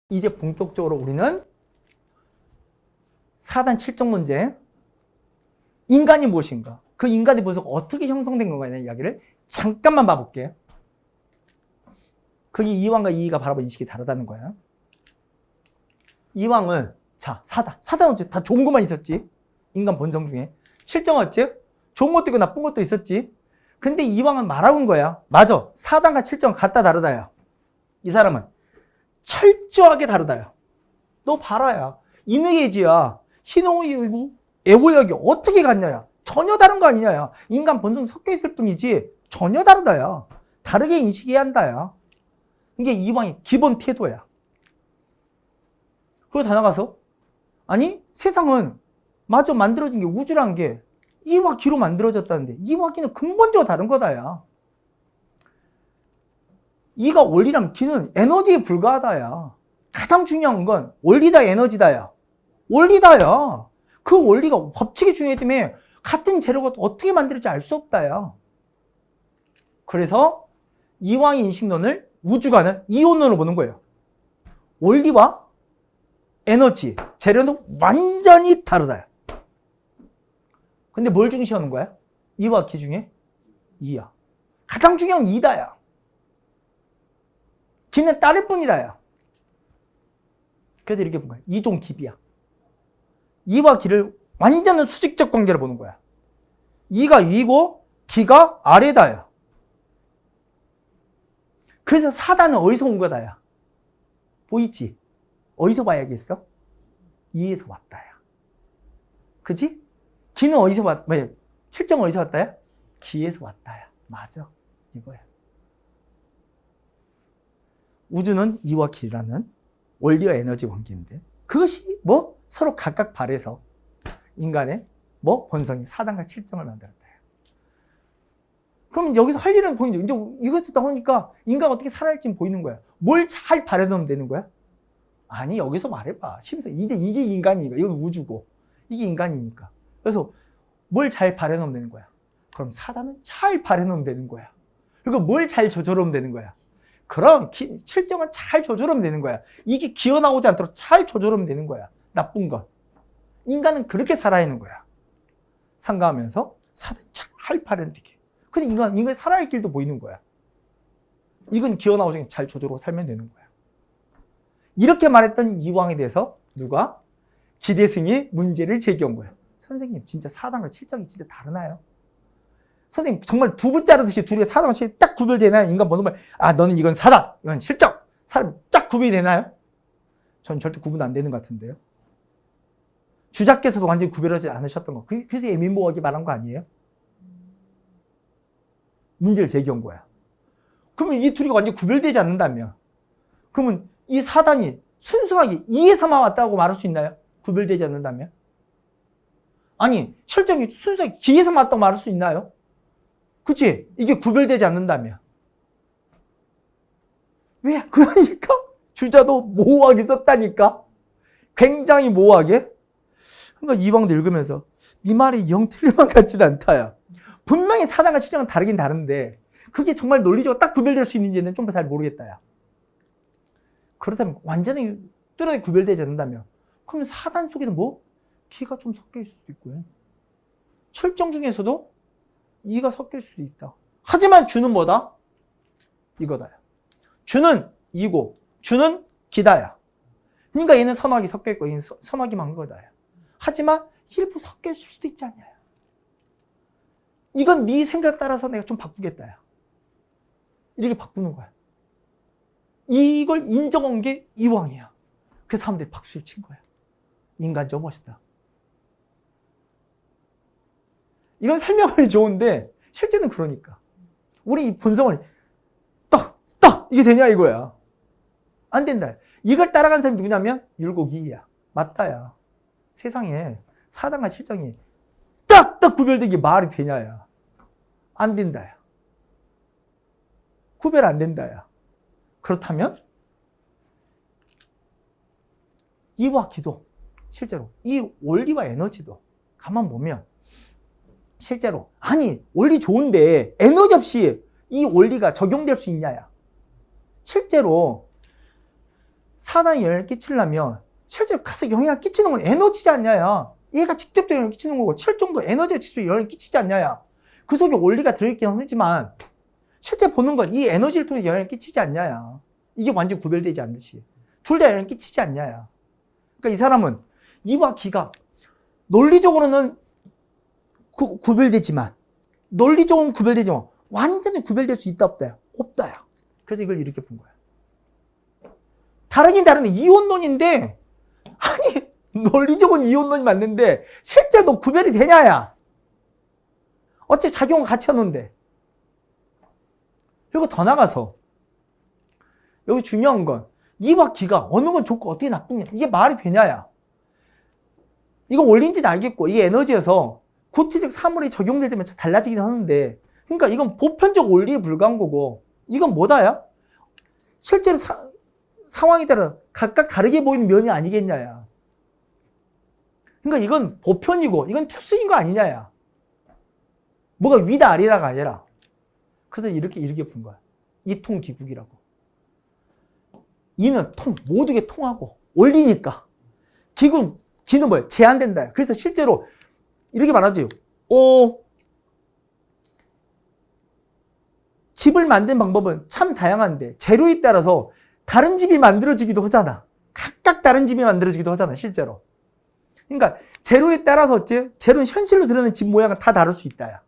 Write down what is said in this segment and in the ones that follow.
이제 본격적으로 우리는 4단 7정 문제, 인간이 무엇인가, 그 인간의 모습이 어떻게 형성된 건가에 대한 이야기를 잠깐만 봐볼게요. 그게 이왕과 이의가 바라본 인식이 다르다는 거야. 이왕은 자 4단 어째 다 좋은 것만 있었지. 인간 본성 중에 7정 어째 좋은 것도 있고 나쁜 것도 있었지. 근데 이왕은 말하고 온 거야. 맞아, 4단과 7정은 같다 다르다야. 이 사람은 철저하게 다르다야. 너 봐라야, 인의예지야, 희노애이고 애고역이 어떻게 같냐야. 전혀 다른 거 아니냐야. 인간 본성이 섞여 있을 뿐이지 전혀 다르다야. 다르게 인식해야 한다야. 이게 이왕의 기본 태도야. 그리고 다 나가서 아니 세상은 마저 만들어진 게 우주란 게 이와 기로 만들어졌다는데 이와 기는 근본적으로 다른 거다야. 이가 원리라면 기는 에너지에 불과하다야. 가장 중요한 건 원리다 에너지다야. 원리다야. 그 원리가 법칙이 중요하기 때문에 같은 재료가 어떻게 만들어질지 알 수 없다야. 그래서 이왕의 인식론을, 우주관을 이온론으로 보는 거예요. 원리와 에너지, 재료는 완전히 다르다야. 근데 뭘 중시하는 거야? 이와 기 중에 이야. 가장 중요한 이다야. 기는 따를 뿐이다야. 그래서 이렇게 본 거야. 이종 기비야. 이와 기를 완전한 수직적 관계를 보는 거야. 이가 위고 기가 아래다야. 그래서 4단은 어디서 온 거다야? 보이지? 어디서 봐야겠어? 이에서 왔다야. 그치? 기는 어디서 왔, 7점 어디서 왔다야? 기에서 왔다야. 맞아. 이거야. 우주는 이와 기라는 원리와 에너지 관계인데 그것이 뭐 서로 각각 발해서 인간의 뭐 본성이 4단과 7정을 만들었다. 그럼 여기서 할 일은 보이죠. 이제 이것도 나오니까 인간가 어떻게 살아야할지 보이는 거야. 뭘 잘 발해놓으면 되는 거야? 아니 여기서 말해봐. 심사 이게 인간이니까 이건 우주고 이게 인간이니까. 그래서 뭘 잘 발해놓으면 되는 거야. 그럼 4단은 잘 발해놓으면 되는 거야. 그리고 뭘 잘 조절하면 되는 거야. 그럼 7정은 잘 조절하면 되는 거야. 이게 기어나오지 않도록 잘 조절하면 되는 거야. 나쁜 건. 인간은 그렇게 살아야 하는 거야. 상가하면서 4단 잘 발현되게. 근데 인간이 살아야 할 길도 보이는 거야. 이건 기어나오지 않게 잘 조절하고 살면 되는 거야. 이렇게 말했던 이왕에 대해서 누가? 기대승이 문제를 제기한 거야. 선생님 진짜 4단과 7정이 진짜 다르나요? 선생님 정말 두부 자르듯이 둘이 4단과 7이 딱 구별되나요? 인간 본성을 아 너는 이건 4단 이건 7정 사람이 딱 구별이 되나요? 전 절대 구분 안 되는 것 같은데요. 주자께서도 완전히 구별하지 않으셨던 거. 그래서 예민보호하기 말한 거 아니에요? 문제를 제기한 거야. 그러면 이 둘이 완전히 구별되지 않는다면 그러면 이 4단이 순수하게 2에서만 왔다고 말할 수 있나요? 구별되지 않는다면? 아니 7정이 순수하게 기에서만 왔다고 말할 수 있나요? 그치? 이게 구별되지 않는다면. 왜? 그러니까 주자도 모호하게 썼다니까. 굉장히 모호하게. 그러니까 이왕도 읽으면서 네 말이 영 틀린 것 같지는 않다야. 분명히 4단과 7정은 다르긴 다른데 그게 정말 논리적으로 딱 구별될 수 있는지는 좀 잘 모르겠다야. 그렇다면 완전히 뚜렷하게 구별되지 않는다면 그러면 4단 속에는 뭐? 기가 좀 섞여 있을 수도 있고요. 7정 중에서도 이가 섞일 수도 있다. 하지만 주는 뭐다? 이거다야. 주는 이고 주는 기다야. 그러니까 얘는 선악이 섞여 있고 얘는 선악이만 한 거다야. 하지만 일부 섞여 있을 수도 있지 않냐. 이건 네 생각 따라서 내가 좀 바꾸겠다야. 이렇게 바꾸는 거야. 이걸 인정한 게 이왕이야. 그 사람들이 박수를 친 거야. 인간적 멋있다. 이건 설명이 좋은데 실제는 그러니까. 우리 본성을 떡 이게 되냐 이거야. 안 된다. 이걸 따라간 사람이 누구냐면 율곡이야. 맞다야. 세상에 4단과 7정이 딱 구별되게 말이 되냐야. 안 된다야. 구별 안 된다야. 그렇다면 이와 기도 실제로 이 원리와 에너지도 가만 보면 실제로 아니 원리 좋은데 에너지 없이 이 원리가 적용될 수 있냐야. 실제로 사단에 영향을 끼치려면 실제로 가서 영향을 끼치는 건 에너지지 않냐야. 얘가 직접적으로 영향을 끼치는 거고 실종도 에너지가 직접 영향을 끼치지 않냐야. 그 속에 원리가 들어있긴 하지만 실제 보는 건 이 에너지를 통해 영향을 끼치지 않냐야. 이게 완전 구별되지 않듯이. 둘 다 영향을 끼치지 않냐야. 그러니까 이 사람은 이와 기가 논리적으로는 구별되지만 논리적으로는 구별되지만 완전히 구별될 수 있다 없다야? 없다야. 그래서 이걸 이렇게 본 거야. 다르긴 다른데 이원론인데 아니 논리적으로는 이원론이 맞는데 실제 너 구별이 되냐야. 어차피 작용을 같이 하는데. 그리고 더 나가서 여기 중요한 건 이와 기가 어느 건 좋고 어떻게 나쁘냐. 이게 말이 되냐야. 이거 원리인지는 알겠고 이게 에너지여서 구체적 사물이 적용될 때면 달라지긴 하는데 그러니까 이건 보편적 원리에 불과한 거고 이건 뭐다야? 실제로 상황에 따라 각각 다르게 보이는 면이 아니겠냐야. 그러니까 이건 보편이고 이건 특수인 거 아니냐야. 뭐가 위다 아래다가 아니라. 그래서 이렇게 본 거야. 이통기국이라고. 이는 모두게 통하고 원리니까. 기는 뭐야? 제한된다. 그래서 실제로 이렇게 말하지. 집을 만든 방법은 참 다양한데 재료에 따라서 다른 집이 만들어지기도 하잖아. 각각 다른 집이 만들어지기도 하잖아. 실제로. 그러니까 재료에 따라서 어째? 재료는 현실로 드러나는 집 모양은 다 다를 수 있다야.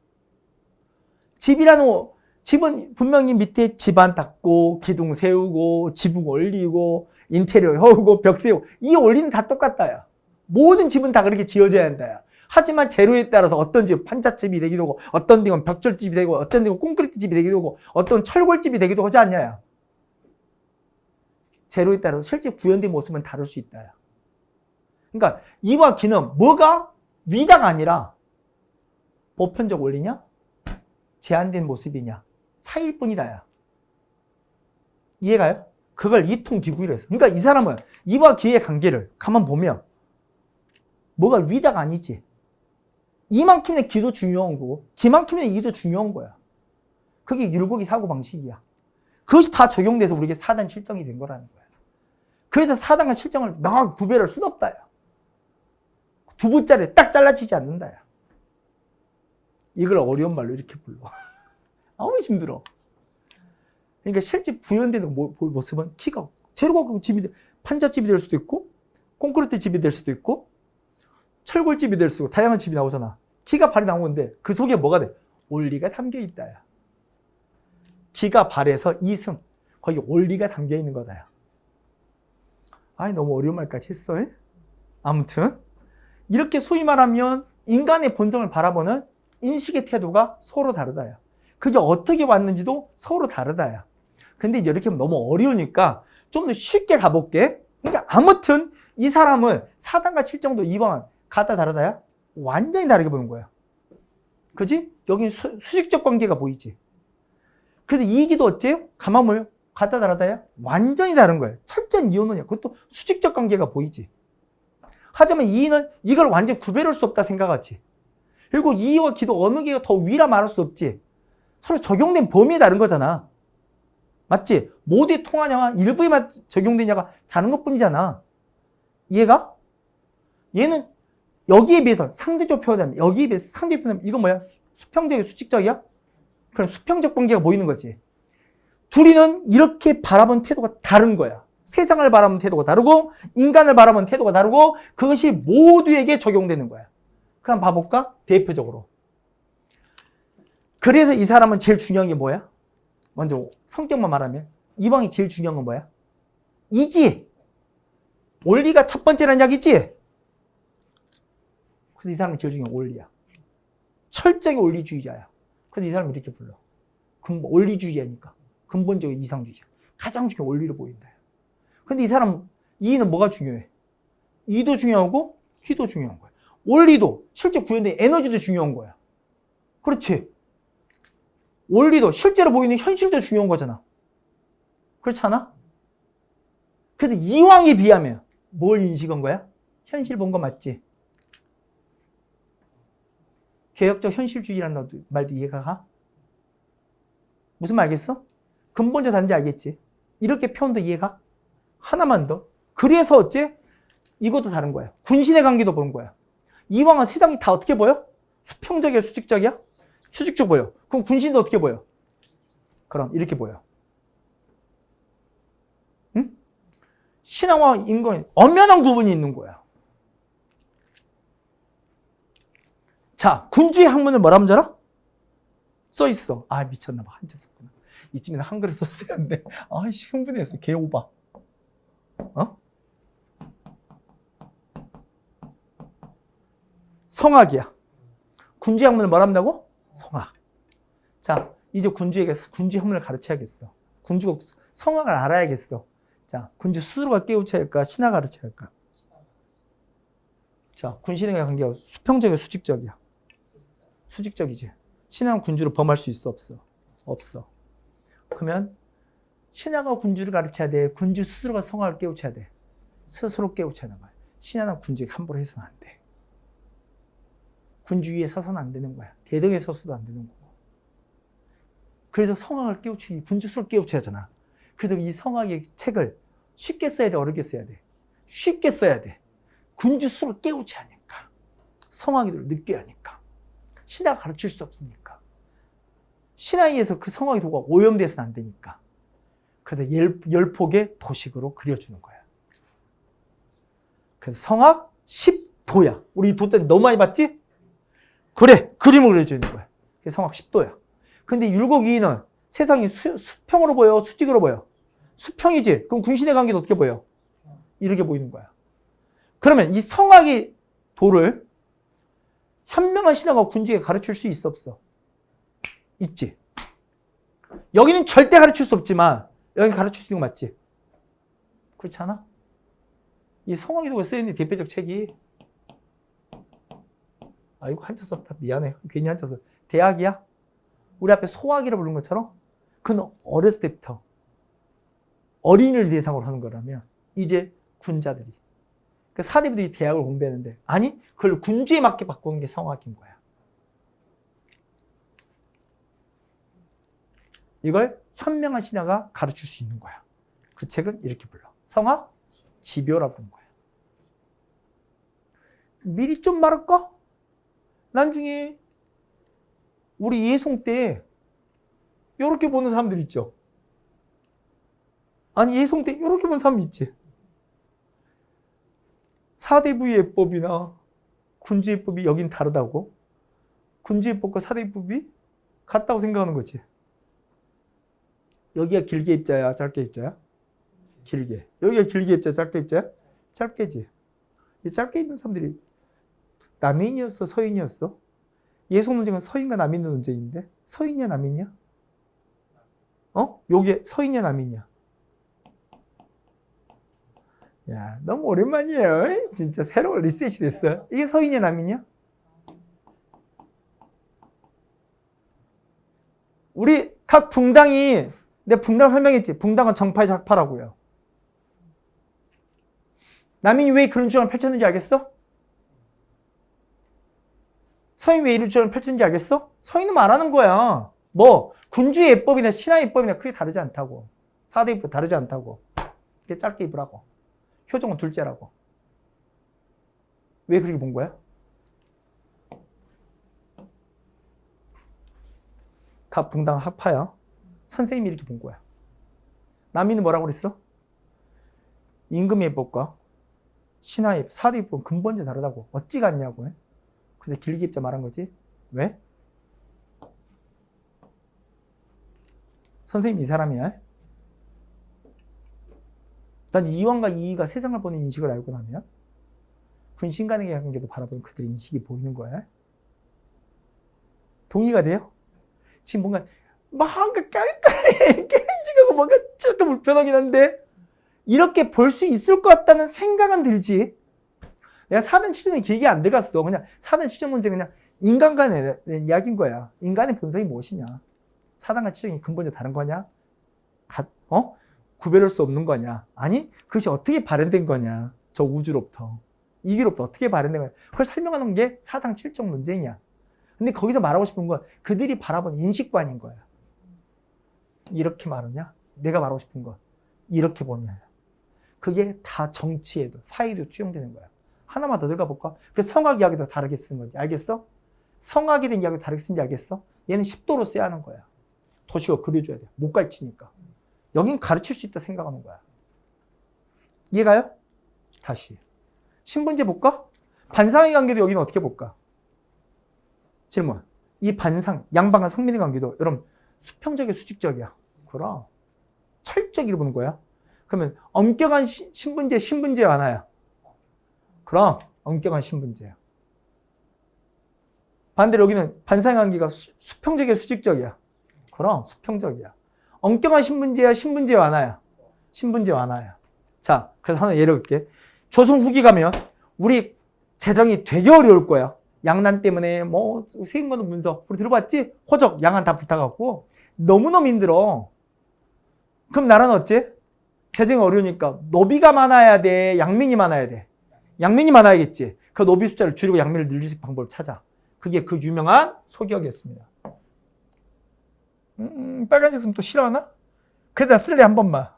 집은 분명히 밑에 집안 닦고 기둥 세우고 지붕 올리고 인테리어 하고 벽 세우고 이 원리는 다 똑같다야. 모든 집은 다 그렇게 지어져야 한다야. 하지만 재료에 따라서 어떤 집 판잣집이 되기도 하고 어떤 데는 벽돌집이 되고 어떤 데는 콘크리트 집이 되기도 하고 어떤 철골집이 되기도 하지 않냐야. 재료에 따라서 실제 구현된 모습은 다를 수 있다야. 그러니까 이와 기는 뭐가 위다가 아니라 보편적 원리냐? 제한된 모습이냐? 차이일 뿐이다야. 이해가요? 그걸 이통기구이라 했어. 그러니까 이 사람은 이와 기의 관계를 가만 보면 뭐가 위다가 아니지. 이만큼의 기도 중요한 거고 기만큼의 이도 중요한 거야. 그게 율곡이 사고방식이야. 그것이 다 적용돼서 우리에게 사단 실정이 된 거라는 거야. 그래서 사단과 실정을 명확히 구별할 수는 없다야. 두부짜리 딱 잘라지지 않는다야. 이걸 어려운 말로 이렇게 불러. 아우 힘들어. 그러니까 실제 구현되는 모습은 키가 재료가 집이 판잣집이 될 수도 있고 콘크리트 집이 될 수도 있고 철골집이 될 수도 있고 다양한 집이 나오잖아. 키가 발이 나온 건데 그 속에 뭐가 돼? 원리가 담겨 있다야. 기가 발에서 이승 거기 원리가 담겨 있는 거다야. 아니 너무 어려운 말까지 했어. 아무튼 이렇게 소위 말하면 인간의 본성을 바라보는 인식의 태도가 서로 다르다야. 그게 어떻게 왔는지도 서로 다르다야. 근데 이제 이렇게 하면 너무 어려우니까 좀 더 쉽게 가볼게. 그러니까 아무튼 이 사람은 사단과 실정도 이방은 같다 다르다야? 완전히 다르게 보는 거야. 그지? 여기 수직적 관계가 보이지. 그래서 이기도 어째? 가만 보면 같다 다르다야? 완전히 다른 거야. 철저한 이혼론이야. 그것도 수직적 관계가 보이지. 하지만 이는 이걸 완전히 구별할 수 없다 생각하지. 그리고 이와 기도 어느 개가 더 위라 말할 수 없지. 서로 적용된 범위에 다른 거잖아. 맞지? 모두에 통하냐와 일부에만 적용되냐가 다른 것뿐이잖아. 이해가? 얘는 여기에 비해서 상대적 표현하면 여기에 비해서 상대적 표현하면 이건 뭐야? 수평적이야? 수직적이야? 그럼 수평적 관계가 보이는 거지. 둘이는 이렇게 바라본 태도가 다른 거야. 세상을 바라보는 태도가 다르고 인간을 바라보는 태도가 다르고 그것이 모두에게 적용되는 거야. 그럼 봐볼까? 대표적으로. 그래서 이 사람은 제일 중요한 게 뭐야? 먼저 성격만 말하면 이방이 제일 중요한 건 뭐야? 이지. 원리가 첫 번째라는 이야기지. 그래서 이 사람은 제일 중요한 원리야. 철저하게 원리주의자야. 그래서 이 사람을 이렇게 불러. 원리주의자니까. 근본적인 이상주의자. 가장 중요한 원리로 보인다. 근데 이 사람 이는 뭐가 중요해? 이도 중요하고 희도 중요한 거야. 원리도 실제 구현된 에너지도 중요한 거야. 그렇지? 원리도 실제로 보이는 현실도 중요한 거잖아. 그렇지 않아? 그래도 이왕에 비하면 뭘 인식한 거야? 현실 본 거 맞지? 개혁적 현실주의라는 말도 이해가 가? 무슨 말 알겠어? 근본적 단지 알겠지? 이렇게 표현도 이해가? 하나만 더. 그래서 어째? 이것도 다른 거야. 군신의 관계도 보는 거야. 이왕은 세상이 다 어떻게 보여? 수평적이야, 수직적이야? 수직적 보여. 그럼 군신도 어떻게 보여? 그럼 이렇게 보여. 응? 신앙과 인간이 엄연한 구분이 있는 거야. 자, 군주의 학문을 뭐라 하면 줄 알아? 써 있어. 아, 미쳤나봐. 한자 썼구나. 이쯤에는 한글을 썼어야 하는데. 아이씨, 흥분했어. 개오바. 어? 성악이야. 군주의 학문을 뭐라 한다고? 성악. 자, 이제 군주에게 군주의 학문을 가르쳐야겠어. 군주가 성악을 알아야겠어. 자, 군주 스스로가 깨우쳐야 할까? 신하가 가르쳐야 할까? 자, 군신의 관계가 수평적이야, 수직적이야? 수직적이지. 신하는 군주를 범할 수 있어, 없어? 없어. 그러면 신하가 군주를 가르쳐야 돼. 군주 스스로가 성악을 깨우쳐야 돼. 스스로 깨우쳐야 하는 거야. 신하는 군주에게 함부로 해서는 안 돼. 군주 위에 서서는 안 되는 거야. 대등에 서서도 안 되는 거고. 그래서 성악을 깨우치기, 군주 스스로 깨우쳐야 하잖아. 그래서 이 성악의 책을 쉽게 써야 돼, 어렵게 써야 돼? 쉽게 써야 돼. 군주 스스로 깨우쳐야 하니까. 성악이들을 느껴야 하니까. 신하가 가르칠 수 없으니까. 신하에 의해서 그 성악의 도가 오염돼서는 안 되니까. 그래서 열폭의 도식으로 그려주는 거야. 그래서 성악 10도야. 우리 이 도자 너무 많이 봤지? 그래, 그림을 그려주는 거야. 그게 성악 10도야. 근데 율곡이인은 세상이 수평으로 보여, 수직으로 보여? 수평이지? 그럼 군신의 관계도 어떻게 보여? 이렇게 보이는 거야. 그러면 이 성악의 도를 현명한 신하가 군주에게 가르칠 수 있어, 없어? 있지. 여기는 절대 가르칠 수 없지만 여기 가르칠 수 있는 거 맞지? 그렇지 않아? 이 성악의 도가 쓰여있는 대표적 책이 아이고 한자 썼다. 미안해. 괜히 한자 썼다. 대학이야? 우리 앞에 소학이라 부른 것처럼 그는 어렸을 때부터 어린이를 대상으로 하는 거라면 이제 군자들이 그 사대부들이 대학을 공부했는데 아니 그걸 군주에 맞게 바꾸는 게 성악인 거야. 이걸 현명한 신하가 가르칠 수 있는 거야. 그 책은 이렇게 불러. 성악 지묘라 부르는 거야. 미리 좀 말할까? 나중에 우리 예송 때 이렇게 보는 사람들 있죠. 아니 예송 때 이렇게 보는 사람 있지. 사대부의 예법이나 군주의 예법이 여긴 다르다고? 군주의 예법과 사대부의 예법이 같다고 생각하는 거지. 여기가 길게 입자야, 짧게 입자야? 길게. 여기가 길게 입자야, 짧게 입자야? 짧게지. 이 짧게 입는 사람들이 남인이었어, 서인이었어? 예속 논쟁은 서인과 남인 논쟁인데 서인이야, 남인이야? 어? 요게 서인이야, 남인이야? 야, 너무 오랜만이에요. 진짜 새로운 리셋이 됐어요. 이게 서인이야, 남인이야? 우리 각 붕당이 내가 붕당 설명했지. 붕당은 정파의 작파라고요. 남인이 왜 그런 주장을 펼쳤는지 알겠어? 서인 왜 이런 주장을 펼쳤는지 알겠어? 서인은 말하는 거야. 뭐 군주의 예법이나 신하의 예법이나 크게 다르지 않다고. 사대 예법 다르지 않다고. 이게 짧게 입으라고. 효종은 둘째라고. 왜 그렇게 본 거야? 다 붕당 학파야. 선생님이 이렇게 본 거야. 남인은 뭐라고 그랬어? 임금의 예법과 신하의 예법, 사대 예법은 근본적으로 다르다고. 어찌 같냐고. 근데 길게 입자 말한 거지. 왜? 선생님이 이 사람이야. 난 이왕과 이의가 세상을 보는 인식을 알고 나면 군신 간의 관계도 바라보는 그들의 인식이 보이는 거야. 동의가 돼요? 지금 뭔가 깔깔해 깨지고 뭔가 조금 불편하긴 한데 이렇게 볼 수 있을 것 같다는 생각은 들지. 내가 4단 7전에 길게 안 들어갔어. 그냥 4단 7전 문제 그냥 인간 간의 이야기인 거야. 인간의 본성이 무엇이냐. 4단과 7전이 근본적으로 다른 거냐? 구별할 수 없는 거냐? 아니, 그것이 어떻게 발현된 거냐? 저 우주로부터. 이기로부터 어떻게 발현된 거냐? 그걸 설명하는 게 4단 7전 논쟁이야. 근데 거기서 말하고 싶은 건 그들이 바라본 인식관인 거야. 이렇게 말하냐? 내가 말하고 싶은 건 이렇게 보냐. 그게 다 정치에도 사회에도 투영되는 거야. 하나만 더 들어가 볼까? 그 성학 이야기도 다르게 쓰는 거지. 알겠어? 성학에 대한 이야기도 다르게 쓰는지 알겠어? 얘는 10도로 써야 하는 거야. 도식어 그려줘야 돼. 못 가르치니까. 여긴 가르칠 수 있다 생각하는 거야. 이해가요? 다시. 신분제 볼까? 반상의 관계도 여기는 어떻게 볼까? 질문. 이 반상, 양방과 상민의 관계도 여러분 수평적이야, 수직적이야? 그럼 철저기를 보는 거야. 그러면 엄격한 신분제, 신분제 하나야. 그럼 엄격한 신분제야. 반대로 여기는 반상의 관계가 수평적이야, 수직적이야? 그럼 수평적이야. 엄격한 신분제야, 신분제 완화야? 신분제 완화야. 자, 그래서 하나 예를 들게. 조선 후기 가면 우리 재정이 되게 어려울 거야. 양난 때문에 뭐 세금과도 문서 우리 들어봤지? 호적, 양안 다 붙어갖고 너무너무 힘들어. 그럼 나라는 어째? 재정이 어려우니까 노비가 많아야 돼? 양민이 많아야 돼? 양민이 많아야겠지. 그 노비 숫자를 줄이고 양민을 늘릴 수 있는 방법을 찾아. 그게 그 유명한 소기역이었습니다. 빨간색 쓰면 또 싫어하나? 그래도 나 쓸래 한 번만.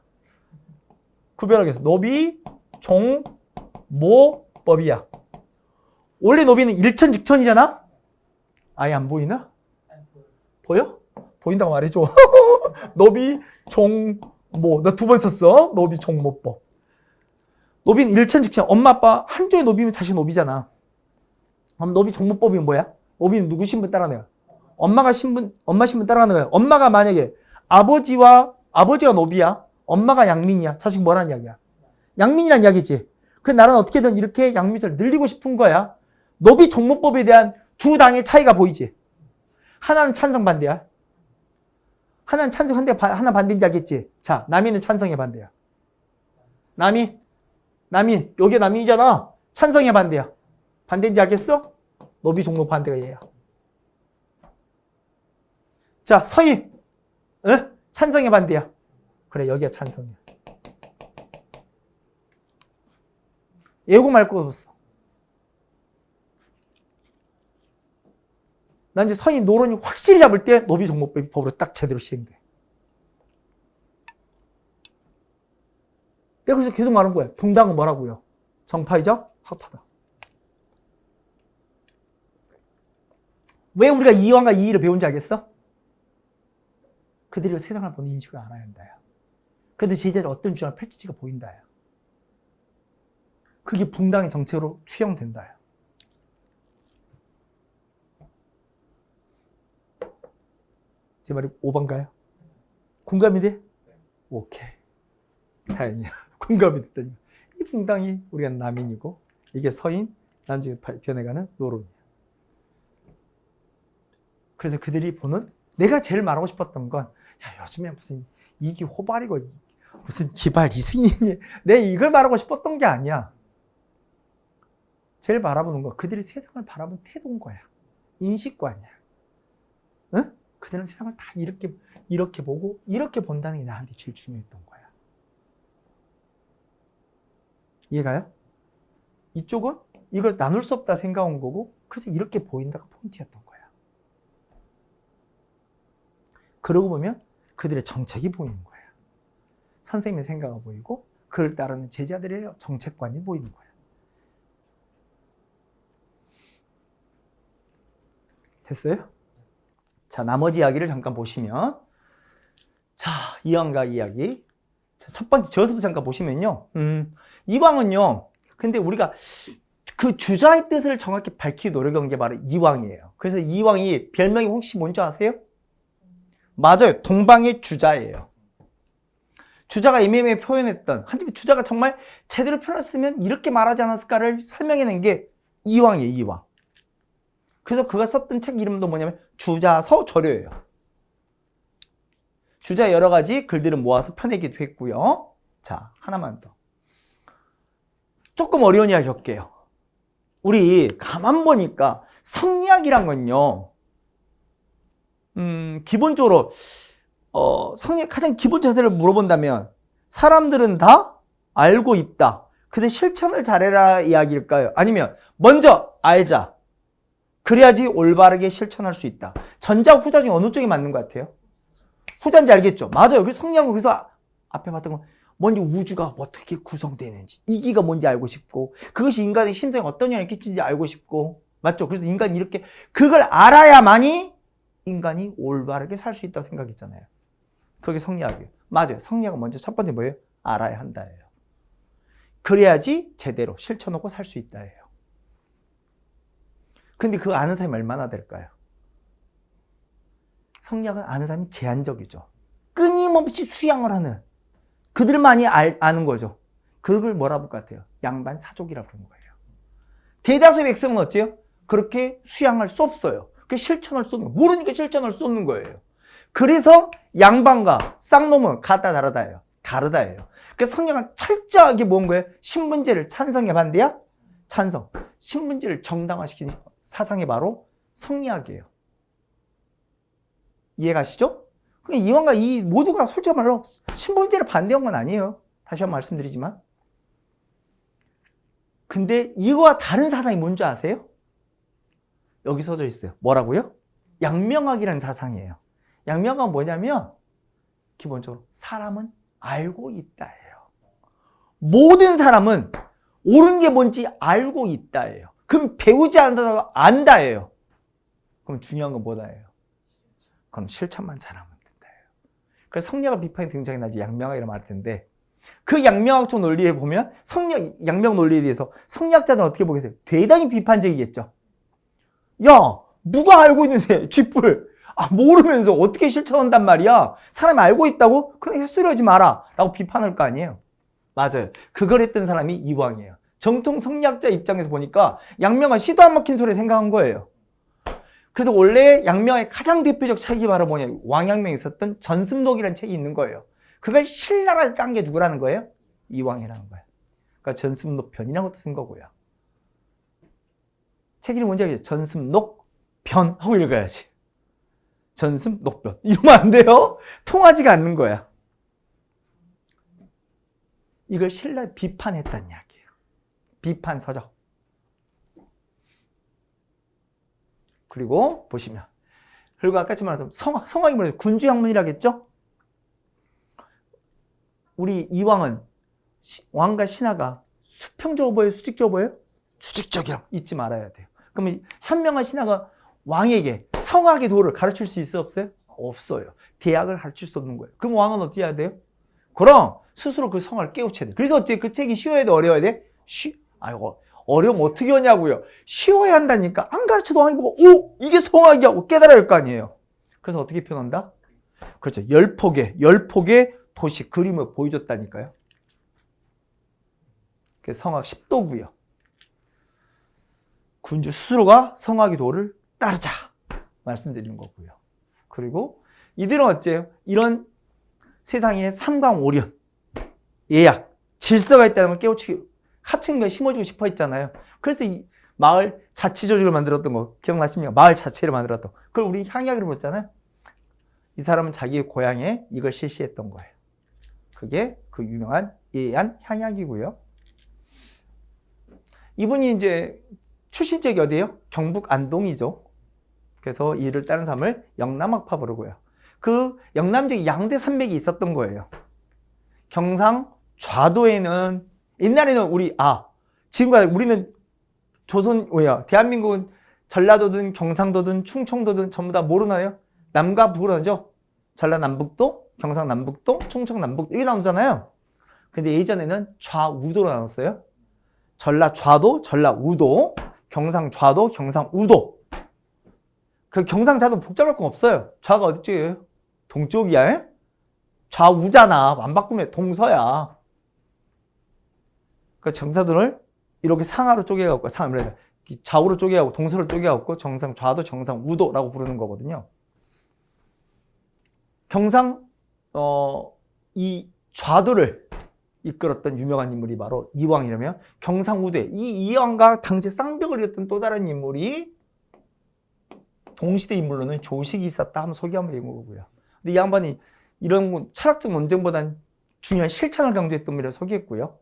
구별하겠어. 노비, 종, 모, 법이야. 원래 노비는 일천직천이잖아? 아예 안 보이나? 보여? 보인다고 말해줘. 노비, 종, 모. 나 2번 썼어. 노비, 종, 모, 법. 노비는 일천직천. 엄마, 아빠 한쪽에 노비면 자식 노비잖아. 그럼 노비, 종, 모, 법이 뭐야? 노비는 누구 신분 따라가는 거야? 엄마 신분 따라가는 거야. 엄마가 만약에 아버지가 노비야. 엄마가 양민이야. 자식 뭐라는 이야기야? 양민이란 이야기지. 그 나라는 어떻게든 이렇게 양민을 늘리고 싶은 거야. 노비 종목법에 대한 두 당의 차이가 보이지. 하나는 찬성 반대야. 하나는 찬성한데 하나 반대인지 알겠지. 자, 남인은 찬성의 반대야. 남인 여기 남인이잖아. 찬성의 반대야. 반대인지 알겠어? 노비 종목 반대가 얘야. 자, 서인 찬성의 반대야. 그래, 여기가 찬성이야. 예고 말 거 없어. 난 이제 서인 노론이 확실히 잡을 때 노비 종목법이 법으로 딱 제대로 시행돼. 내가 그래서 계속 말한 거야. 동당은 뭐라고요? 정파이자 학파다. 왜 우리가 이왕과 이의를 배운지 알겠어? 그들이 세상을 보는 인식을 알아야 한다요. 그들 제자들이 어떤 주장을 펼칠지가 보인다요. 그게 붕당의 정책으로 투영된다요. 제 말이 5번가요? 공감이 돼? 오케이. 다행이야. 공감이 됐더니. 이 붕당이 우리가 남인이고 이게 서인, 나중에 변해가는 노론이야. 그래서 그들이 보는 내가 제일 말하고 싶었던 건 야, 요즘에 무슨 이기 호발이고 무슨 기발 이승이니 내가 이걸 말하고 싶었던 게 아니야. 제일 바라보는 거 그들이 세상을 바라보는 태도인 거야. 인식관이야. 응? 그들은 세상을 다 이렇게 보고 이렇게 본다는 게 나한테 제일 중요했던 거야. 이해가요? 이쪽은 이걸 나눌 수 없다 생각한 거고 그래서 이렇게 보인다가 포인트였던 거야. 그러고 보면 그들의 정책이 보이는 거야. 선생님의 생각이 보이고 그를 따르는 제자들의 정책관이 보이는 거야. 됐어요? 자, 나머지 이야기를 잠깐 보시면 자, 이왕과 이야기. 자, 첫 번째 저서부터 잠깐 보시면요. 이왕은요. 근데 우리가 그 주자의 뜻을 정확히 밝히기 노력한 게 바로 이왕이에요. 그래서 이왕이 별명이 혹시 뭔지 아세요? 맞아요. 동방의 주자예요. 주자가 애매하게 표현했던 하지만 주자가 정말 제대로 표현했으면 이렇게 말하지 않았을까를 설명해낸 게 이왕이에요. 이왕. 그래서 그가 썼던 책 이름도 뭐냐면 주자서 저료예요. 주자 여러 가지 글들을 모아서 펴내기도 했고요. 자, 하나만 더. 조금 어려운 이야기 할게요. 우리 가만 보니까 성리학이란 건요. 기본적으로 성리학 가장 기본 자세를 물어본다면 사람들은 다 알고 있다. 근데 실천을 잘해라 이야기일까요? 아니면 먼저 알자. 그래야지 올바르게 실천할 수 있다. 전자 후자 중에 어느 쪽이 맞는 것 같아요? 후자인지 알겠죠? 맞아요. 그래서 성리학은 그래서 앞에 봤던 건 먼저 우주가 어떻게 구성되는지, 이기가 뭔지 알고 싶고, 그것이 인간의 심성에 어떤 영향을 끼치는지 알고 싶고, 맞죠? 그래서 인간이 이렇게 그걸 알아야만이 인간이 올바르게 살 수 있다고 생각했잖아요. 그게 성리학이에요. 맞아요. 성리학은 먼저 첫 번째 뭐예요? 알아야 한다예요. 그래야지 제대로 실천하고 살 수 있다예요. 근데 그거 아는 사람이 얼마나 될까요? 성리학은 아는 사람이 제한적이죠. 끊임없이 수양을 하는 그들만이 아는 거죠. 그걸 뭐라 부를 것 같아요? 양반 사족이라고 부르는 거예요. 대다수의 백성은 어째요? 그렇게 수양할 수 없어요. 그 실천할 수 없는 거예요. 모르니까 실천할 수 없는 거예요. 그래서 양반과 쌍놈은 같다 다르다예요. 다르다예요. 그래서 성경은 철저하게 뭔 거예요? 신분제를 찬성해 반대야? 찬성. 신분제를 정당화시키는 사상이 바로 성리학이에요. 이해가시죠? 이왕과 이 모두가 솔직히 말로 신분제를 반대한 건 아니에요. 다시 한번 말씀드리지만. 근데 이거와 다른 사상이 뭔지 아세요? 여기 써져 있어요. 뭐라고요? 양명학이라는 사상이에요. 양명학은 뭐냐면 기본적으로 사람은 알고 있다예요. 모든 사람은 옳은 게 뭔지 알고 있다예요. 그럼 배우지 않는다고 안다예요. 그럼 중요한 건 뭐다예요? 그럼 실천만 잘하면 된다예요. 그래서 성리학의 비판이 등장이 나지 양명학이라고 말 텐데 그 양명학적 논리에 보면 양명 논리에 대해서 성리학자는 어떻게 보겠어요? 대단히 비판적이겠죠. 야, 누가 알고 있는데 쥐뿔 모르면서 어떻게 실천한단 말이야? 사람이 알고 있다고? 그래 햇소리 하지 마라 라고 비판할 거 아니에요. 맞아요. 그걸 했던 사람이 이왕이에요. 정통 성리학자 입장에서 보니까 양명은 시도 안 막힌 소리 생각한 거예요. 그래서 원래 양명의 가장 대표적 책이 바로 뭐냐, 왕양명에 있었던 전습록이라는 책이 있는 거예요. 그걸 신랄하게 깐 게 누구라는 거예요? 이왕이라는 거예요. 그러니까 전습록 편이라는 것도 쓴 거고요. 책 이름이 뭔지 알겠죠? 전습록 편 하고 읽어야지. 전습록편 이러면 안 돼요. 통하지가 않는 거야. 이걸 신랄 비판했다는 이야기예요. 비판 서적. 그리고 보시면 그리고 아까 말했던 성악이 뭐예요? 군주학문이라겠죠? 우리 이왕은 왕과 신하가 수평적으로 보여요? 수직적으로 보여요? 수직적이라고 잊지 말아야 돼요. 그러면 현명한 신하가 왕에게 성악의 도를 가르칠 수 있어요? 없어요? 없어요. 대학을 가르칠 수 없는 거예요. 그럼 왕은 어떻게 해야 돼요? 그럼 스스로 그 성악을 깨우쳐야 돼요. 그래서 어째 그 책이 쉬워야 돼? 어려워야 돼? 아이고 어려우면 어떻게 하냐고요. 쉬워야 한다니까. 안 가르쳐도 왕이 보고 오! 이게 성악이야 하고 깨달아야 할 거 아니에요. 그래서 어떻게 표현한다? 그렇죠. 10폭의 도시 그림을 보여줬다니까요. 그래서 성악 10도고요. 군주 스스로가 성악의 도를 따르자 말씀드리는 거고요. 그리고 이들은 어째요? 이런 세상에 삼강오륜, 예약, 질서가 있다는 걸 깨우치기 하층 걸 심어주고 싶어 했잖아요. 그래서 이 마을 자치조직을 만들었던 거 기억나십니까? 마을 자치를 만들었던 거. 그걸 우리 향약이라고 불렀잖아요. 이 사람은 자기 고향에 이걸 실시했던 거예요. 그게 그 유명한 예안 향약이고요. 이분이 이제 출신 지역이 어디예요? 경북 안동이죠. 그래서 이를 따른 사람을 영남학파 부르고요. 그 영남 지역에 양대 산맥이 있었던 거예요. 경상 좌도에는 옛날에는 지금까지 우리는 대한민국은 전라도든 경상도든 충청도든 전부 다 모르나요? 남과 북으로 나죠? 전라남북도, 경상남북도, 충청남북도 이게 나오잖아요. 근데 예전에는 좌우도로 나눴어요. 전라좌도, 전라우도, 경상좌도, 경상우도. 그 경상좌도 복잡할 거 없어요. 좌가 어디쪽이에요? 동쪽이야. 좌우잖아. 안 바꾸면 동서야. 그 경상도를 이렇게 상하로 쪼개갖고 좌우로 쪼개갖고 동서로 쪼개갖고 경상좌도, 경상우도라고 부르는 거거든요. 이 좌도를 이끌었던 유명한 인물이 바로 이왕이라면 경상우도에 이 이왕과 당시 쌍벽을 이었던 또 다른 인물이 동시대 인물로는 조식이 있었다 하면 소개 한번 해본 거고요. 근데 이 양반이 이런 철학적 논쟁보다는 중요한 실천을 강조했던 분이라 소개했고요.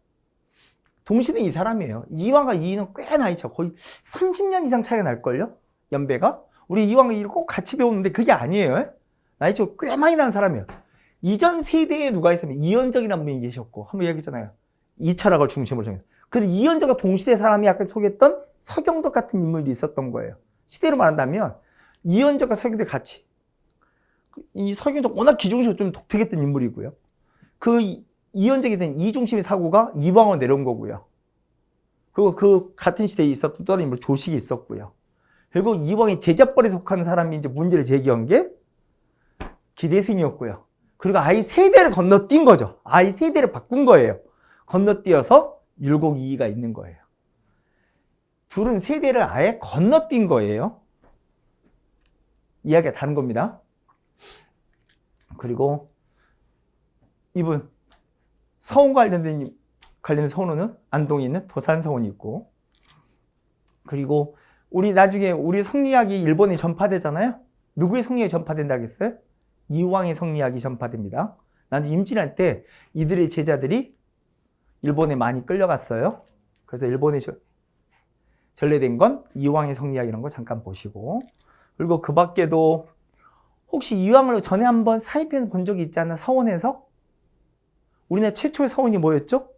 동시대 이 사람이에요. 이왕과 이인은 꽤 나이 차. 거의 30년 이상 차이가 날걸요? 연배가? 우리 이왕과 이를 꼭 같이 배우는데 그게 아니에요. 나이 차가 꽤 많이 나는 사람이에요. 이전 세대에 누가 있으면 이현적이라는 분이 계셨고, 한번 이야기했잖아요. 이철학을 중심으로 정해서. 근데 이현적과 동시대 사람이 아까 소개했던 서경덕 같은 인물이 있었던 거예요. 시대로 말한다면 이현적과 서경덕 같이. 이 서경덕 워낙 기중심으로 좀 독특했던 인물이고요. 그 이현적에 대한 이중심의 사고가 이방으로 내려온 거고요. 그리고 그 같은 시대에 있었던 또 다른 인물 조식이 있었고요. 그리고 이방의 제자벌에 속한 사람이 이제 문제를 제기한 게 기대승이었고요. 그리고 아예 세대를 건너뛴 거죠. 아예 세대를 바꾼 거예요. 건너뛰어서 율곡이이가 있는 거예요. 둘은 세대를 아예 건너뛴 거예요. 이야기가 다른 겁니다. 그리고 이분 서원 관련된 서원은 안동에 있는 도산서원이 있고, 그리고 우리 나중에 우리 성리학이 일본에 전파되잖아요. 누구의 성리학이 전파된다고 했어요? 이황의 성리학이 전파됩니다. 나중에 임진할 때 이들의 제자들이 일본에 많이 끌려갔어요. 그래서 일본에 전래된 건 이황의 성리학이라는 거 잠깐 보시고, 그리고 그 밖에도 혹시 이황을 전에 한번 사입해 본 적이 있지 않나? 서원에서? 우리나라 최초의 서원이 뭐였죠?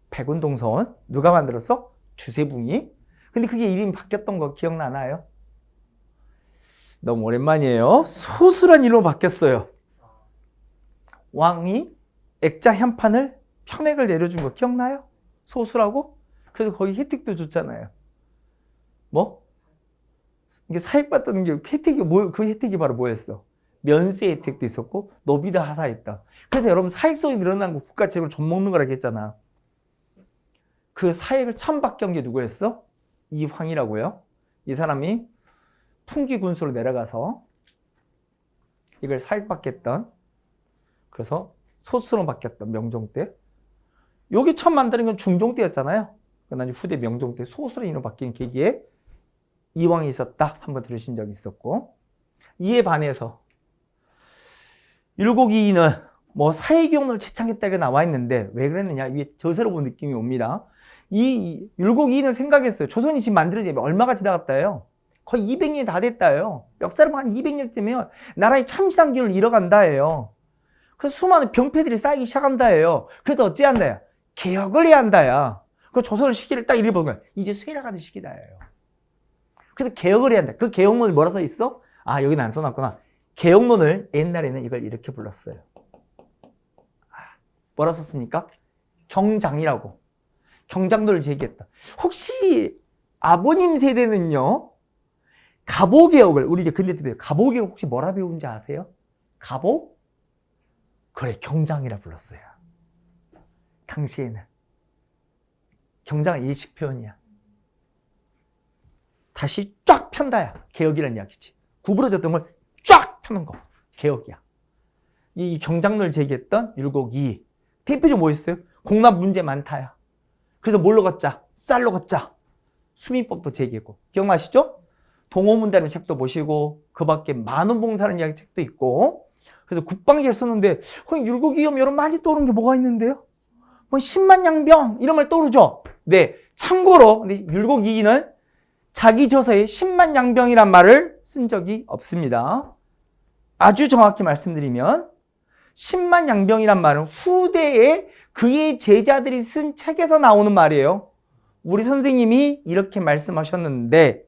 백운동 서원. 누가 만들었어? 주세붕이. 근데 그게 이름이 바뀌었던 거 기억나나요? 너무 오랜만이에요. 소수란 이름으로 바뀌었어요. 왕이 액자 현판을 편액을 내려준 거 기억나요? 소수라고? 그래서 거기 혜택도 줬잖아요. 뭐? 이게 사익받던 게 혜택이 그 혜택이 바로 뭐였어? 면세 혜택도 있었고 노비도 하사했다. 그래서 여러분 사익성이 늘어난 거 국가채굴 좀 먹는 거라고 했잖아. 그 사익을 처음 바뀐 게 누구였어? 이황이라고요. 이 사람이 풍기 군수로 내려가서 이걸 사익받겠던, 그래서 소수로 바뀌었던 명종 때. 여기 처음 만드는 건 중종 때였잖아요. 나중에 후대 명종 때 소수로 이름 바뀐 계기에 이황이 있었다. 한번 들으신 적이 있었고, 이에 반해서 율곡이인은 뭐 사회경론을 채창했다고 나와 있는데 왜 그랬느냐? 위에 저세로 본 느낌이 옵니다. 이 율곡이인은 생각했어요. 조선이 지금 만들어진 지 얼마가 지나갔다요? 거의 200년이 다 됐다요. 역사로 한 200년쯤이면 나라의 참신한 기운을 잃어간다예요. 그래서 수많은 병폐들이 쌓이기 시작한다예요. 그래도 어찌한다야? 개혁을 해야 한다야. 그 조선의 시기를 딱 이렇게 보는 거야. 이제 쇠락하는 시기다예요. 그래서 개혁을 해야 한다. 그 개혁론이 뭐라 써 있어? 아, 여기는 안 써놨구나. 개혁론을 옛날에는 이걸 이렇게 불렀어요. 뭐라 썼습니까? 경장이라고. 경장도를 제기했다. 혹시 아버님 세대는요, 갑오개혁을, 우리 이제 근대 때 배워요. 갑오개혁 혹시 뭐라 배운지 아세요? 갑오? 그래, 경장이라 불렀어요. 당시에는. 경장은 예식 표현이야. 다시 쫙 편다야. 개혁이라는 이야기지. 구부러졌던 걸 쫙 펴는 거. 개혁이야. 이 경장론을 제기했던 율곡이 대표적으로 뭐였어요? 공납 문제 많다야. 그래서 뭘로 걷자? 쌀로 걷자. 수민법도 제기했고. 기억나시죠? 동호문다는 책도 보시고, 그 밖에 만원봉사라는 이야기 책도 있고, 그래서 국방계를 썼는데, 율곡이염 여러분 많이 떠오르는 게 뭐가 있는데요? 뭐 10만 양병 이런 말 떠오르죠? 네. 참고로 율곡이는 자기 저서에 10만 양병이란 말을 쓴 적이 없습니다. 아주 정확히 말씀드리면 10만 양병이란 말은 후대에 그의 제자들이 쓴 책에서 나오는 말이에요. 우리 선생님이 이렇게 말씀하셨는데,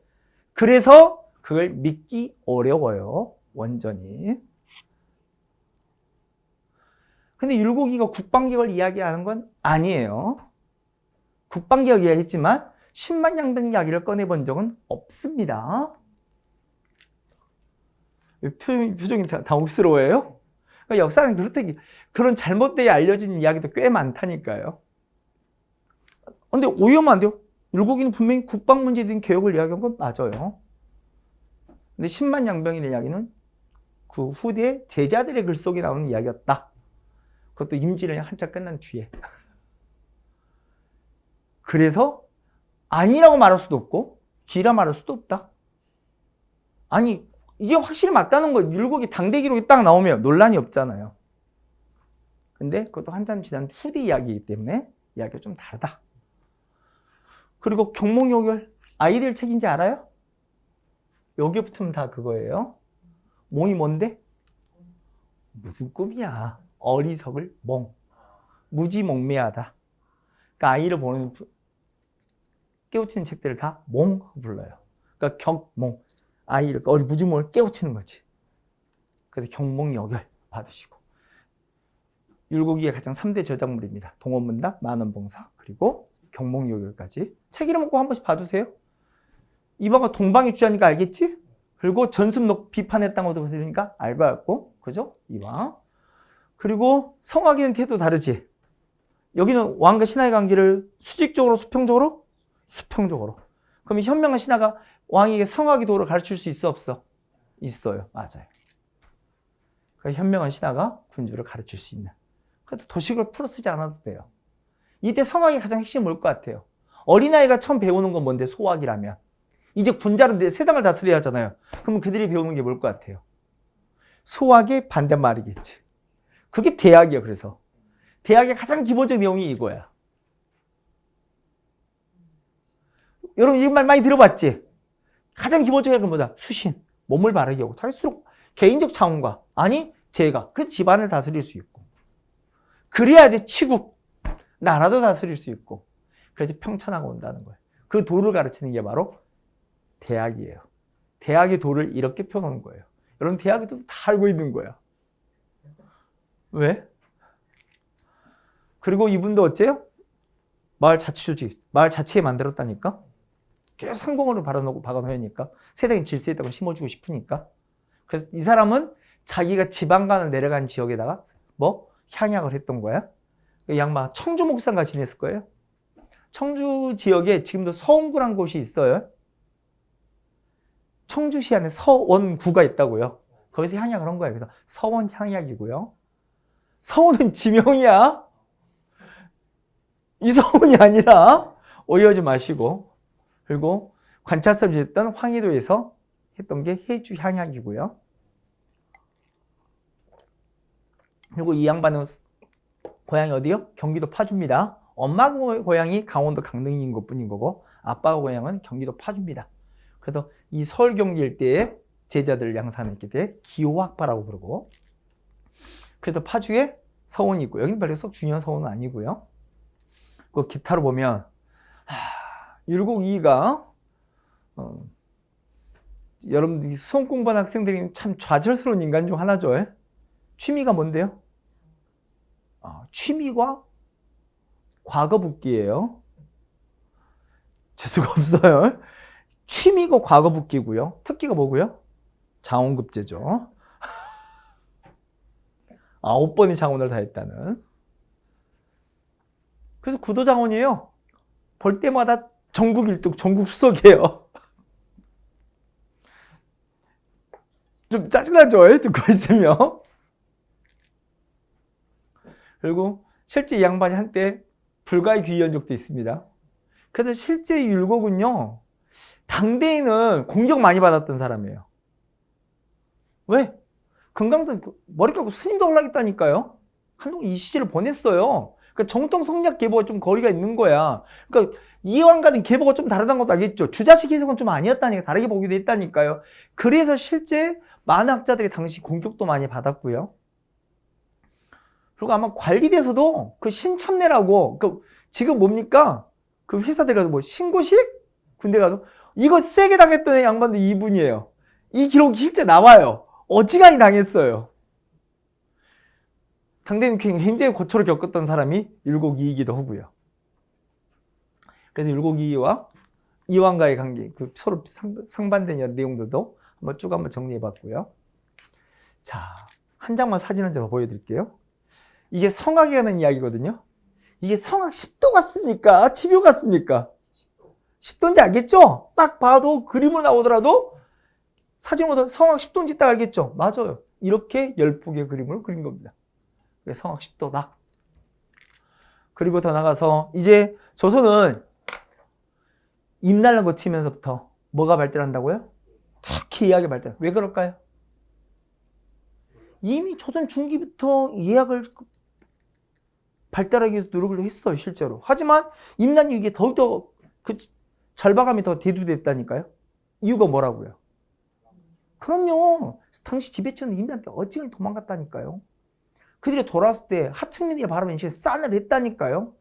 그래서 그걸 믿기 어려워요. 완전히. 근데 율곡이가 국방개혁을 이야기하는 건 아니에요. 국방개혁 이야기했지만 10만 양병 이야기를 꺼내본 적은 없습니다. 표정이 당혹스러워요. 그러니까 역사는 그런 잘못되게 알려진 이야기도 꽤 많다니까요. 근데 오해하면 안 돼요. 율곡이는 분명히 국방 문제에 대한 개혁을 이야기한 건 맞아요. 근데 10만 양병이라는 이야기는 그 후대 제자들의 글 속에 나오는 이야기였다. 그것도 임진왜란 한참 끝난 뒤에. 그래서 아니라고 말할 수도 없고 기라 말할 수도 없다. 아니, 이게 확실히 맞다는 거예요. 율곡이 당대 기록이 딱 나오면 논란이 없잖아요. 근데 그것도 한참 지난 후대 이야기이기 때문에 이야기가 좀 다르다. 그리고 경몽요결 아이들 책인지 알아요? 여기 붙으면 다 그거예요. 몽이 뭔데? 무슨 꿈이야. 어리석을 몽. 무지몽매하다. 그러니까 아이를 보는 깨우치는 책들을 다 몽 불러요. 그러니까 경몽. 아이를 무지몽을 깨우치는 거지. 그래서 경몽여결 받으시고. 율곡이의 가장 3대 저작물입니다. 동원문답, 만원봉사, 그리고 경몽여결까지. 책 이름 꼭 한 번씩 봐두세요. 이방가 동방의 주자니까 알겠지? 그리고 전습록 비판했다는 것도 보시니까 알 것 같고, 그죠? 이방. 그리고 성악에는 태도 다르지. 여기는 왕과 신하의 관계를 수직적으로, 수평적으로? 수평적으로. 그러면 현명한 신하가 왕에게 성악의 도를 가르칠 수 있어, 없어? 있어요. 맞아요. 그러니까 현명한 신하가 군주를 가르칠 수 있는. 그래도 도식을 풀어 쓰지 않아도 돼요. 이때 성악의 가장 핵심이 뭘 것 같아요? 어린아이가 처음 배우는 건 뭔데? 소악이라면. 이제 군자는 세상을 다스려야 하잖아요. 그러면 그들이 배우는 게 뭘 것 같아요? 소악의 반대말이겠지. 그게 대학이야. 그래서 대학의 가장 기본적 내용이 이거야. 여러분 이 말 많이 들어봤지? 가장 기본적인 건 뭐다? 수신, 몸을 바르게 하고 자기 스스로 개인적 차원과 아니 제가 그래서 집안을 다스릴 수 있고 그래야지 치국, 나라도 다스릴 수 있고 그래서 평천하고 온다는 거예요. 그 도를 가르치는 게 바로 대학이에요. 대학의 도를 이렇게 펴놓은 거예요. 여러분 대학의 도도 다 알고 있는 거야. 왜? 그리고 이분도 어째요? 마을 자치조직, 마을 자치에 만들었다니까? 계속 상공으로 박아놓으니까 세상에 질서 있다고 심어주고 싶으니까. 그래서 이 사람은 자기가 지방간을 내려간 지역에다가 향약을 했던 거야. 그 양반 청주 목사가 지냈을 거예요. 청주 지역에 지금도 서원구란 곳이 있어요. 청주시 안에 서원구가 있다고요. 거기서 향약을 한 거예요. 그래서 서원 향약이고요. 서원은 지명이야. 이서원이 아니라 오해하지 마시고. 그리고 관찰사로 지냈던 황해도에서 했던 게 해주 향약이고요. 그리고 이 양반은 고향이 어디요? 경기도 파주입니다. 엄마 고향이 강원도 강릉인 것뿐인 거고 아빠 고향은 경기도 파주입니다. 그래서 이 서울 경기 일대에 제자들을 양산했기 때문에 기호학파라고 부르고 그래서 파주에 서원이 있고 여기는 별로 썩 중요한 서원은 아니고요. 그 기타로 보면 율곡이가 여러분들이 수험 공부하는 학생들이 참 좌절스러운 인간 중 하나죠. 취미가 뭔데요? 취미가 과거붓기예요. 재수가 없어요. 취미가 과거붓기고요. 특기가 뭐고요? 장원급제죠. 9번의 장원을 다 했다는. 그래서 구도장원이에요. 볼 때마다 전국 1등, 전국 수석이에요. 좀 짜증나죠? 듣고 있으면. 그리고 실제 이 양반이 한때 불가에 귀의한 적도 있습니다. 그래서 실제 율곡은요, 당대에는 공격 많이 받았던 사람이에요. 왜? 금강산 머리 깎고 스님도 하려겠다니까요. 한동안 이 시절을 보냈어요. 그러니까 정통 성리학 계보가 좀 거리가 있는 거야. 그러니까 이왕과는 계보가 좀 다르다는 것도 알겠죠. 주자식 해석은 좀 아니었다니까. 다르게 보기도 했다니까요. 그래서 실제 많은 학자들이 당시 공격도 많이 받았고요. 그리고 아마 관리대에서도 그 신참내라고 지금 뭡니까? 그 회사들 가서 신고식? 군대 가서 이거 세게 당했던 양반도 이분이에요. 이 기록이 실제 나와요. 어지간히 당했어요. 당대는 굉장히 고초를 겪었던 사람이 율곡이이기도 하고요. 그래서 율곡이와 이왕과의 관계, 그 서로 상반된 내용들도 한번 정리해봤고요. 자, 한 장만 사진을 제가 보여드릴게요. 이게 성악에 관한 이야기거든요. 이게 성악 10도 같습니까? 치묘 같습니까? 10도인지 알겠죠? 딱 봐도 그림으로 나오더라도 사진으로 성악 10도인지 딱 알겠죠? 맞아요. 이렇게 10폭의 그림을 그린 겁니다. 그게 성악 10도다. 그리고 더 나가서 이제 조선은 임날란 거치면서부터 뭐가 발달한다고요? 특히 예학이 발달. 왜 그럴까요? 이미 조선 중기부터 예학을 발달하기 위해서 노력을 했어요, 실제로. 하지만 임난 이게 더욱더 그 절박함이 더 대두됐다니까요. 이유가 뭐라고요? 그럼요. 당시 지배층은 임나한테 어지간히 도망갔다니까요. 그들이 돌아왔을 때 하층민들이 바라보는 인식이 싸늘했다니까요.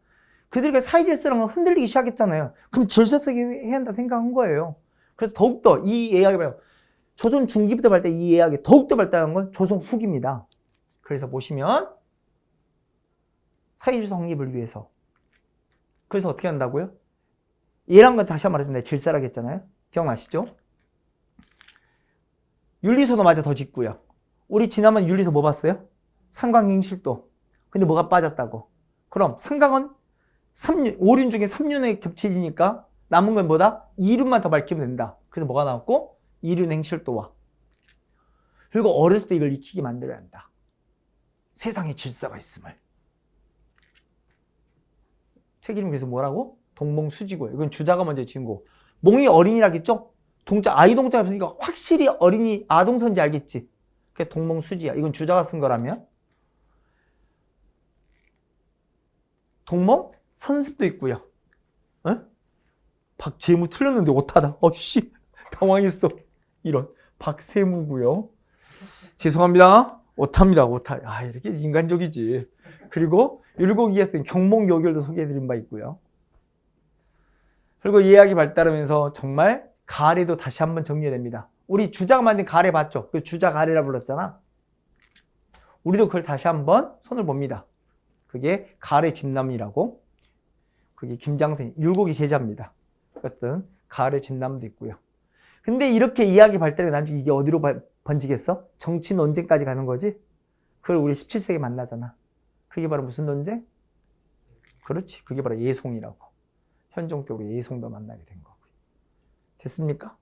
그들에게 사회질서라는 걸 흔들리기 시작했잖아요. 그럼 질서 속에 해야 한다 생각한 거예요. 그래서 더욱더 이 예약이 조선 중기부터 발달, 이 예약이 더욱더 발달한 건 조선 후기입니다. 그래서 보시면 사회질서 확립을 위해서. 그래서 어떻게 한다고요? 얘란 건 다시 한번 말해주면 질서라고 했잖아요. 기억나시죠? 윤리소도 마저 더 짓고요. 우리 지난번 윤리소 뭐 봤어요? 상강행실도. 근데 뭐가 빠졌다고? 그럼 상강은 5륜 중에 3륜에 겹치니까 남은 건 뭐다? 2륜만 더 밝히면 된다. 그래서 뭐가 나왔고? 2륜 행실도와. 그리고 어렸을 때 이걸 익히게 만들어야 한다. 세상에 질서가 있음을. 책 이름 그래서 뭐라고? 동몽수지고요. 이건 주자가 먼저 지은 거. 몽이 어린이라겠죠? 동자, 아이 동자가 없으니까 확실히 어린이, 아동선지 알겠지? 그게 동몽수지야. 이건 주자가 쓴 거라면. 동몽? 선습도 있고요. 어? 박재무 틀렸는데 오타다. 씨, 당황했어. 이런. 박세무고요. 죄송합니다. 오타입니다. 오타. 이렇게 인간적이지. 그리고 율곡이했을 때 경몽요결도 소개해드린 바 있고요. 그리고 예약이 발달하면서 정말 가래도 다시 한번 정리됩니다. 우리 주자가 만든 가래 봤죠? 그 주자 가래라 불렀잖아. 우리도 그걸 다시 한번 손을 봅니다. 그게 가래 집남이라고. 그게 김장생, 율곡이 제자입니다. 어쨌든 가래 집남도 있고요. 근데 이렇게 이야기 발달해 나중에 이게 어디로 번지겠어? 정치 논쟁까지 가는 거지? 그걸 우리 17세기에 만나잖아. 그게 바로 무슨 논쟁? 그렇지. 그게 바로 예송이라고. 현종 때 우리 예송도 만나게 된 거고요. 됐습니까?